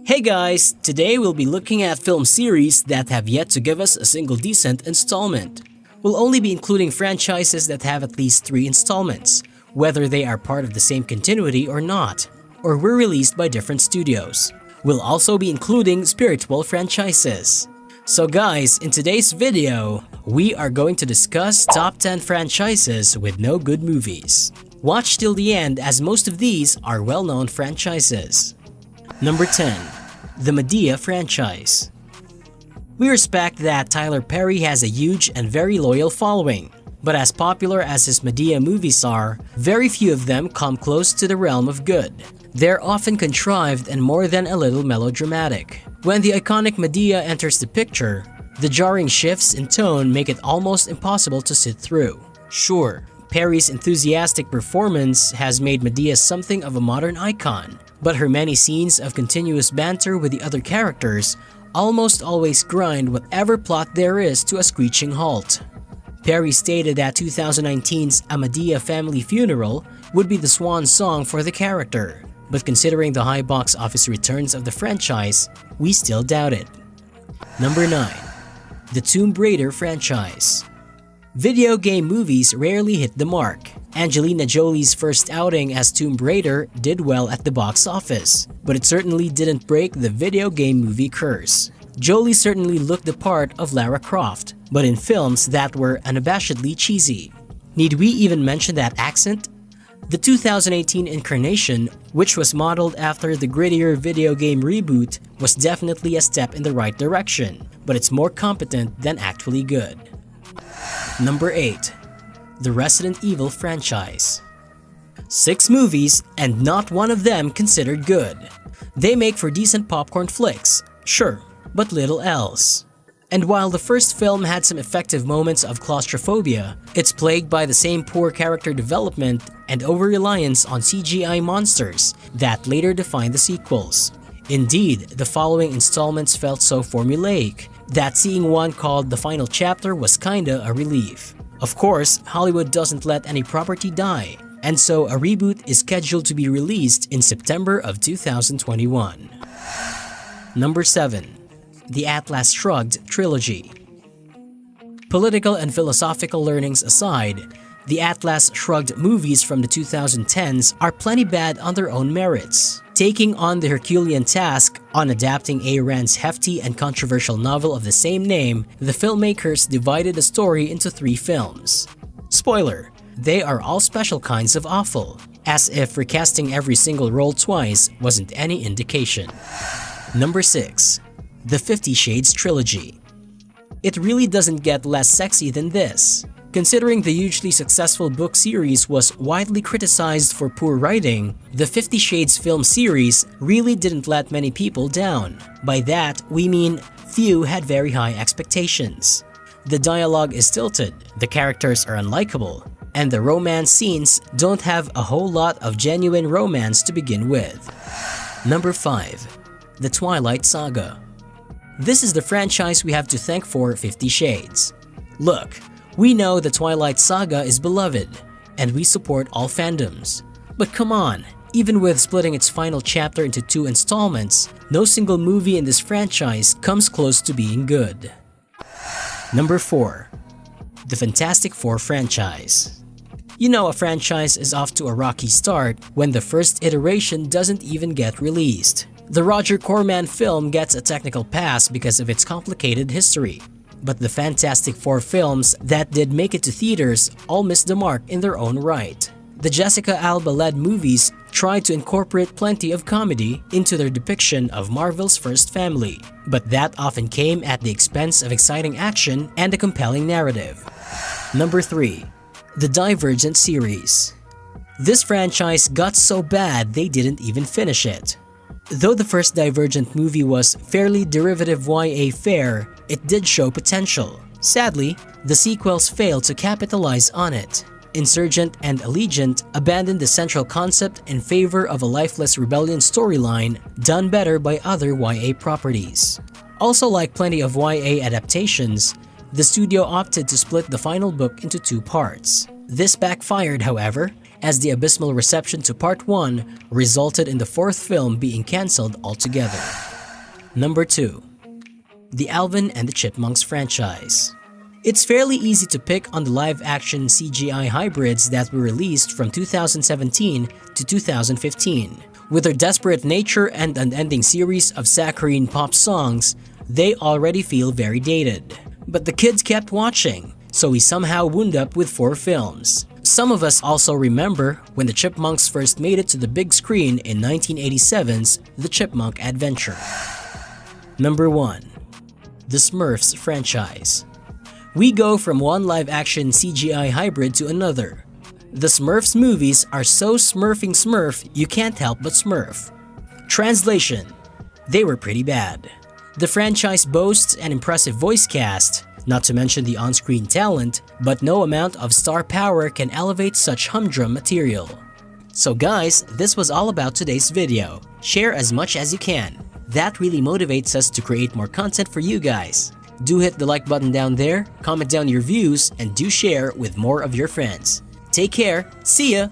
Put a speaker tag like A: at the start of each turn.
A: Hey guys, today we'll be looking at film series that have yet to give us a single decent installment. We'll only be including franchises that have at least 3 installments, whether they are part of the same continuity or not, or were released by different studios. We'll also be including spiritual franchises. So guys, in today's video, we are going to discuss top 10 franchises with no good movies. Watch till the end as most of these are well-known franchises. Number 10. The Madea franchise. We respect that Tyler Perry has a huge and very loyal following, but as popular as his Madea movies are, very few of them come close to the realm of good. They're often contrived and more than a little melodramatic. When the iconic Madea enters the picture, the jarring shifts in tone make it almost impossible to sit through. Sure, Perry's enthusiastic performance has made Madea something of a modern icon, but her many scenes of continuous banter with the other characters almost always grind whatever plot there is to a screeching halt. Perry stated that 2019's A Madea Family Funeral would be the swan song for the character, but considering the high box office returns of the franchise, we still doubt it. Number 9. The Tomb Raider franchise. Video game movies rarely hit the mark. Angelina Jolie's first outing as Tomb Raider did well at the box office, but it certainly didn't break the video game movie curse. Jolie certainly looked the part of Lara Croft, but in films that were unabashedly cheesy. Need we even mention that accent? The 2018 incarnation, which was modeled after the grittier video game reboot, was definitely a step in the right direction, but it's more competent than actually good. Number 8. The Resident Evil franchise. 6 movies and not one of them considered good. They make for decent popcorn flicks, sure, but little else. And while the first film had some effective moments of claustrophobia, it's plagued by the same poor character development and over-reliance on CGI monsters that later defined the sequels. Indeed, the following installments felt so formulaic that seeing one called The Final Chapter was kinda a relief. Of course, Hollywood doesn't let any property die, and so a reboot is scheduled to be released in September of 2021. Number 7. The Atlas Shrugged trilogy. Political and philosophical learnings aside, the Atlas Shrugged movies from the 2010s are plenty bad on their own merits. Taking on the Herculean task on adapting Ayn Rand's hefty and controversial novel of the same name, the filmmakers divided the story into 3 films. Spoiler, they are all special kinds of awful, as if recasting every single role twice wasn't any indication. Number 6. The 50 Shades trilogy. It really doesn't get less sexy than this. Considering the hugely successful book series was widely criticized for poor writing, the 50 Shades film series really didn't let many people down. By that, we mean few had very high expectations. The dialogue is stilted, the characters are unlikable, and the romance scenes don't have a whole lot of genuine romance to begin with. Number 5. The Twilight Saga. This is the franchise we have to thank for 50 Shades. Look, we know the Twilight Saga is beloved, and we support all fandoms. But come on, even with splitting its final chapter into 2 installments, no single movie in this franchise comes close to being good. Number 4. The Fantastic Four franchise. You know a franchise is off to a rocky start when the first iteration doesn't even get released. The Roger Corman film gets a technical pass because of its complicated history. But the Fantastic Four films that did make it to theaters all missed the mark in their own right. The Jessica Alba-led movies tried to incorporate plenty of comedy into their depiction of Marvel's first family, but that often came at the expense of exciting action and a compelling narrative. Number 3. The Divergent series. This franchise got so bad they didn't even finish it. Though the first Divergent movie was fairly derivative YA fare, it did show potential. Sadly, the sequels failed to capitalize on it. Insurgent and Allegiant abandoned the central concept in favor of a lifeless rebellion storyline done better by other YA properties. Also, like plenty of YA adaptations, the studio opted to split the final book into 2 parts. This backfired, however, as the abysmal reception to Part 1 resulted in the 4th film being cancelled altogether. Number 2. The Alvin and the Chipmunks franchise. It's fairly easy to pick on the live-action CGI hybrids that were released from 2017 to 2015. With their desperate nature and unending series of saccharine pop songs, they already feel very dated. But the kids kept watching, so we somehow wound up with 4 films. Some of us also remember when the Chipmunks first made it to the big screen in 1987's The Chipmunk Adventure. Number 1. The Smurfs franchise. We go from one live-action CGI hybrid to another. The Smurfs movies are so smurfing Smurf you can't help but smurf. Translation: they were pretty bad. The franchise boasts an impressive voice cast, not to mention the on-screen talent, but no amount of star power can elevate such humdrum material. So guys, this was all about today's video. Share as much as you can. That really motivates us to create more content for you guys. Do hit the like button down there, comment down your views, and do share with more of your friends. Take care, see ya!